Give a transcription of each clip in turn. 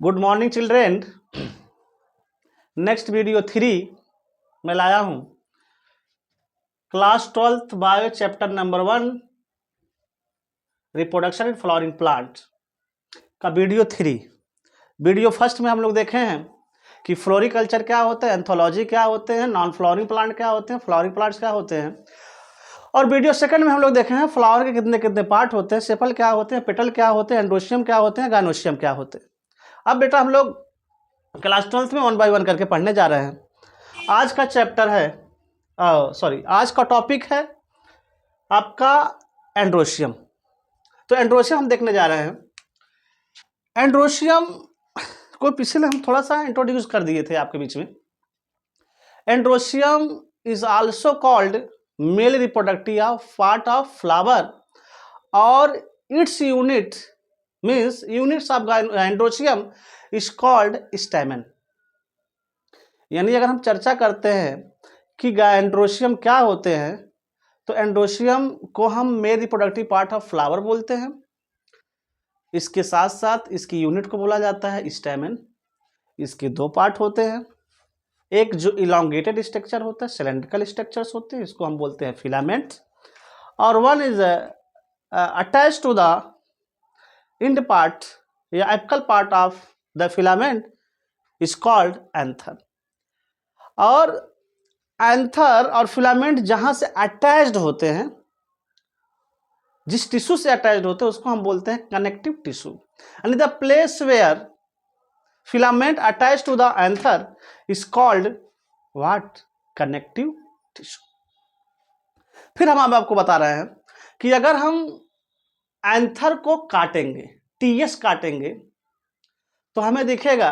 Good morning children. Next video 3 मैं लाया हूँ class 12th bio chapter number 1 reproduction in flowering plant का video 3। Video first में हम लोग देखे हैं कि फ्लोरिकल्चर क्या होता है, एंथोलॉजी क्या होते हैं, नॉन फ्लावरिंग प्लांट क्या होते हैं, फ्लावरिंग प्लांट्स क्या होते हैं। और वीडियो सेकंड में हम लोग देखे हैं फ्लावर के कितने कितने पार्ट होते हैं, सेपल क्या होते हैं, पेटल क्या होते हैं, एंड्रोशियम क्या होते हैं, गाइनोशियम क्या होते हैं। अब बेटा हम लोग क्लास 12th में 1 बाय 1 करके पढ़ने जा रहे हैं। आज का चैप्टर है आज का टॉपिक है आपका एंड्रोशियम। तो एंड्रोशियम हम देखने जा रहे हैं। एंड्रोशियम को पिछले हम थोड़ा सा इंट्रोड्यूस कर दिए थे आपके बीच में। Androecium is also called male reproductive part of flower और its unit means units of androecium is called stamen. यानी अगर हम चर्चा करते हैं कि एंड्रोशियम क्या होते हैं तो एंड्रोशियम को हम mail reproductive part of flower बोलते हैं। इसके साथ साथ इसकी यूनिट को बोला जाता है स्टैमेन। इसके दो पार्ट होते हैं, एक जो इलोंगेटेड स्ट्रक्चर होता है, सिलेंड्रिकल स्ट्रक्चर्स होते हैं, इसको हम बोलते हैं फिलामेंट, और one is attach to the end part या apical part of the filament is called anther. और एंथर और फिलामेंट जहां से अटैच्ड होते हैं, जिस टिश्यू से अटैच्ड होते हैं उसको हम बोलते हैं connective tissue. And the place where filament attach to the anther is called what? Connective tissue. फिर हम आपको बता रहे हैं कि अगर हम एंथर को काटेंगे, टीएस काटेंगे, तो हमें दिखेगा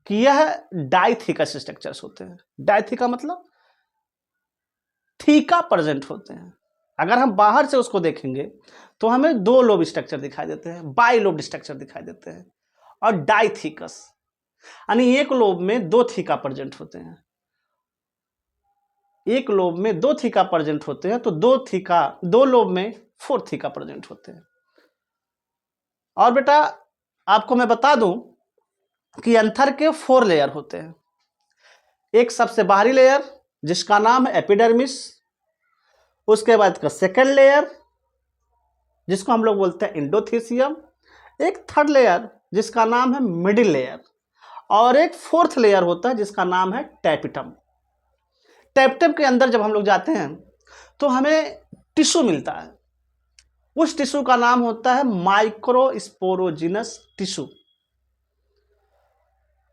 कि यह डाइथिकस स्ट्रक्चर्स होते हैं। डाइथिका मतलब थीका प्रेजेंट होते हैं। अगर हम बाहर से उसको देखेंगे तो हमें दो लोब स्ट्रक्चर दिखाई देते हैं, बाई लोब स्ट्रक्चर दिखाई देते हैं, और डाइथिकस यानी एक लोब में दो थीका प्रेजेंट होते हैं। एक लोब में दो थीका प्रेजेंट होते हैं तो दो लोब में 4 थीका प्रेजेंट होते हैं। और बेटा आपको मैं बता दूं कि एंथर के 4 लेयर होते हैं। एक सबसे बाहरी लेयर जिसका नाम है एपिडर्मिस, उसके बाद का सेकेंड लेयर जिसको हम लोग बोलते हैं इंडोथीसियम, एक थर्ड लेयर जिसका नाम है मिडिल लेयर, और एक फोर्थ लेयर होता है जिसका नाम है टैपिटम। टैपिटम के अंदर जब हम लोग जाते हैं तो हमें टिश्यू मिलता है। उस टिश्यू का नाम होता है माइक्रोस्पोरोजिनस टिश्यू,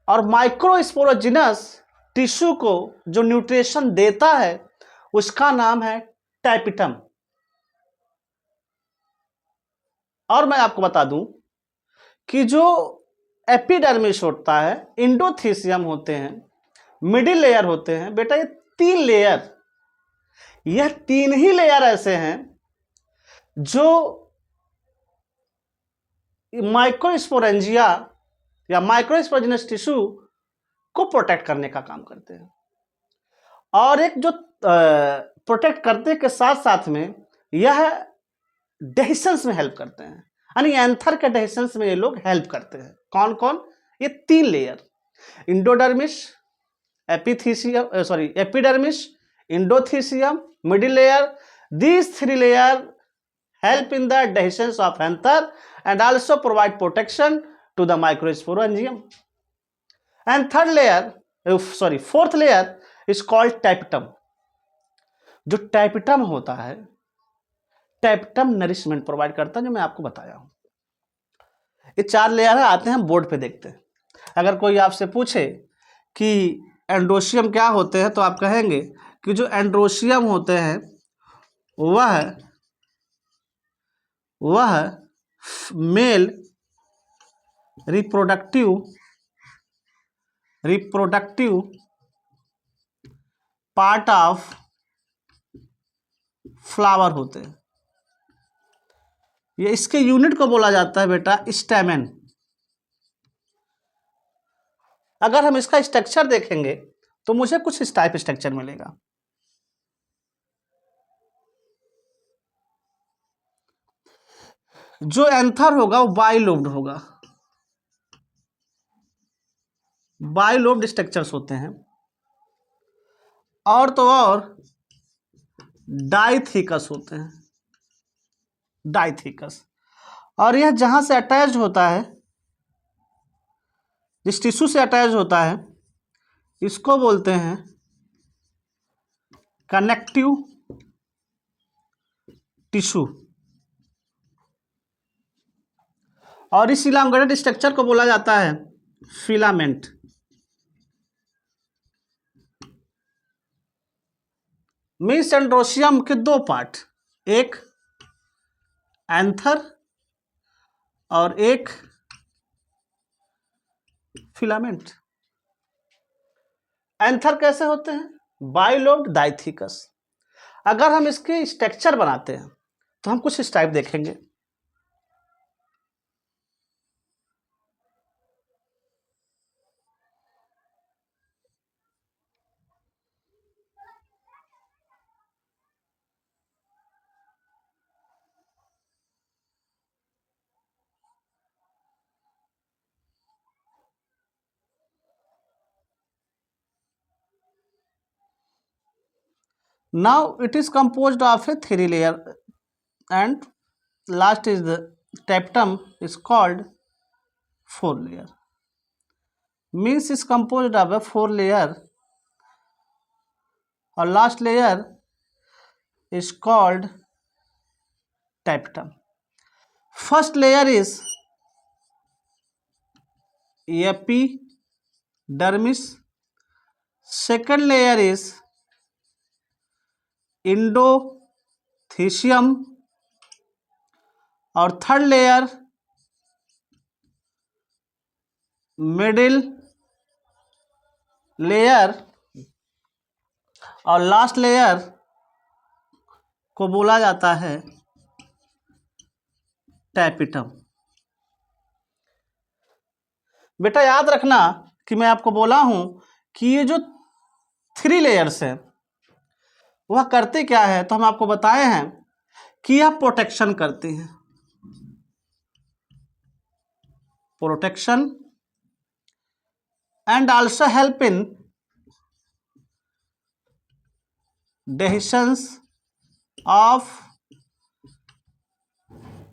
और माइक्रोस्पोरोजिनस टिश्यू को जो न्यूट्रिशन देता है उसका नाम है टैपिटम। और मैं आपको बता दूं कि जो एपिडर्मिस होता है, इंडोथीसियम होते हैं, मिडिल लेयर होते हैं, बेटा ये 3 लेयर, यह 3 ही लेयर ऐसे हैं जो माइक्रोस्पोरेंजिया या माइक्रोस्पोरोजिनस टिश्यू को प्रोटेक्ट करने का काम करते हैं। और एक जो प्रोटेक्ट करते के साथ साथ में यह डेहिशंस में हेल्प करते हैं, यानी एंथर के डेहिशंस में ये लोग हेल्प करते हैं। कौन कौन? ये 3 layer, endodermis, epidermis, endothecium, middle layer. These 3 layers help in the dehiscence of anther and also provide protection to the microsporangium. And fourth layer is called tapetum. जो टैपिटम होता है, टैपिटम नरिशमेंट प्रोवाइड करता है, जो मैं आपको बताया हूं। ये 4 लेयर है। आते हैं बोर्ड पे देखते हैं। अगर कोई आपसे पूछे कि एंड्रोशियम क्या होते हैं तो आप कहेंगे कि जो एंड्रोशियम होते हैं वह mail reproductive part of flower होते हैं। ये इसके यूनिट को बोला जाता है बेटा स्टैमेन। अगर हम इसका स्ट्रक्चर देखेंगे तो मुझे कुछ इस टाइप स्ट्रक्चर मिलेगा। जो एंथर होगा वो बाइलोब्ड होगा, बाइलोब्ड स्ट्रक्चर्स होते हैं, और तो और डाइथिकस होते हैं, डाइथिकस। और यह जहां से अटैच होता है, जिस टिश्यू से अटैच होता है, इसको बोलते हैं कनेक्टिव टिश्यू। और इस इलांगेटेड स्ट्रक्चर को बोला जाता है फिलामेंट। मीन्स एंड्रोशियम के दो पार्ट, एक एंथर और एक फिलामेंट। एंथर कैसे होते हैं? बाइलोब्ड डाइथिकस। अगर हम इसके स्ट्रक्चर बनाते हैं तो हम कुछ इस टाइप देखेंगे। Now it is composed of a three layer, and last is the tapetum is called four layer. Means is composed of a four layer, or last layer is called tapetum. First layer is epidermis, second layer is endothecium, और third layer middle layer, और last layer को बोला जाता है tapetum. बेटा याद रखना कि मैं आपको बोला हूं कि ये जो थ्री लेयर्स हैं वह करते क्या है, तो हम आपको बताए हैं कि यह प्रोटेक्शन करती हैं, protection, and also help in dehiscence of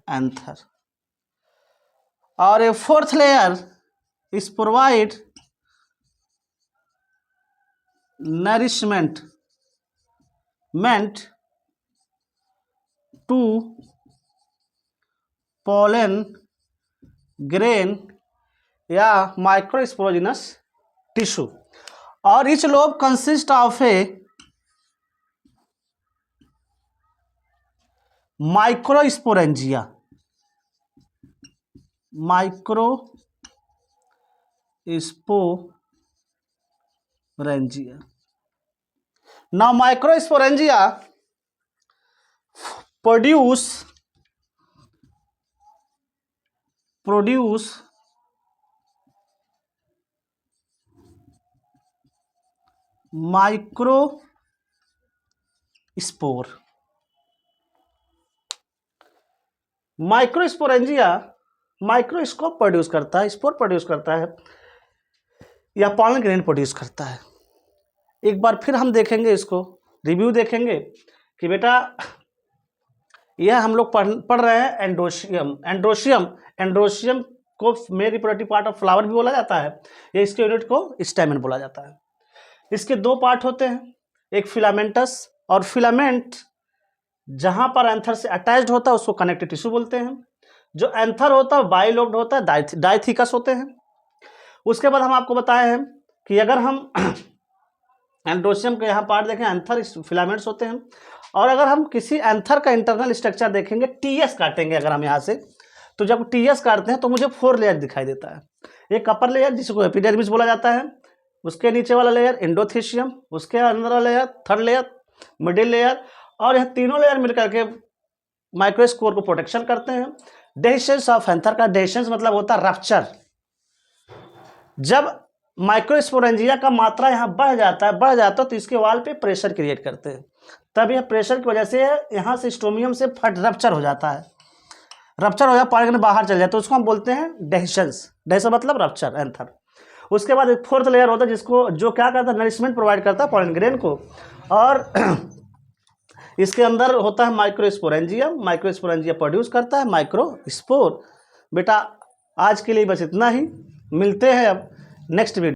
anther. और a fourth layer is provide nourishment meant to pollen grain या microsporangious tissue. और each lobe consist of a microsporangia. Microsporangia. Now microsporangia produce microspore. Microsporangia microscope produce करता है, spore produce करता है, या pollen grain produce करता है। एक बार फिर हम देखेंगे, इसको रिव्यू देखेंगे कि बेटा यह हम लोग पढ़ रहे हैं एंड्रोशियम को mail reproductive part of flower भी बोला जाता है, या इसके यूनिट को स्टैमेन बोला जाता है। इसके दो पार्ट होते हैं, एक फिलामेंटस, और फिलामेंट जहां पर एंथर से अटैच्ड होता है उसको कनेक्टिव टिश्यू बोलते हैं। जो एंथर होता है बाइलोब्ड होता है, डाइथिकस होते हैं। उसके बाद हम आपको बताए हैं कि अगर हम एंड्रोशियम के यहाँ पार्ट देखें, एंथर फिलामेंट्स होते हैं। और अगर हम किसी एंथर का इंटरनल स्ट्रक्चर देखेंगे, टीएस काटेंगे अगर हम यहाँ से, तो जब टीएस काटते हैं तो मुझे फोर लेयर दिखाई देता है। एक अपर लेयर जिसको एपिडर्मिस बोला जाता है, उसके नीचे वाला लेयर एंडोथीशियम, उसके अंदर वाला layer third layer middle layer, और यह तीनों लेयर मिलकर के माइक्रोस्पोर को प्रोटेक्शन करते हैं। डेहिसेंस ऑफ एंथर का डेहिसेंस मतलब होता है रप्चर। जब माइक्रोस्पोरेंजिया का मात्रा यहाँ बढ़ जाता है तो इसके वाल पे प्रेशर क्रिएट करते हैं, तब यह प्रेशर की वजह से यहाँ से स्टोमियम से रप्चर हो जाता है, रप्चर हो जाता है, पानी बाहर चल जाता है, तो उसको हम बोलते हैं डेहिसेंस। डेहिसेंस मतलब रप्चर एंथर। उसके बाद एक फोर्थ लेयर होता है जिसको जो क्या करता है, नरिशमेंट प्रोवाइड करता है पॉलन ग्रेन को। और इसके अंदर होता है माइक्रोस्पोरेंजियम, माइक्रोस्पोरेंजियम प्रोड्यूस करता है माइक्रोस्पोर। बेटा आज के लिए बस इतना ही, मिलते हैं अब नेक्स्ट वीडियो।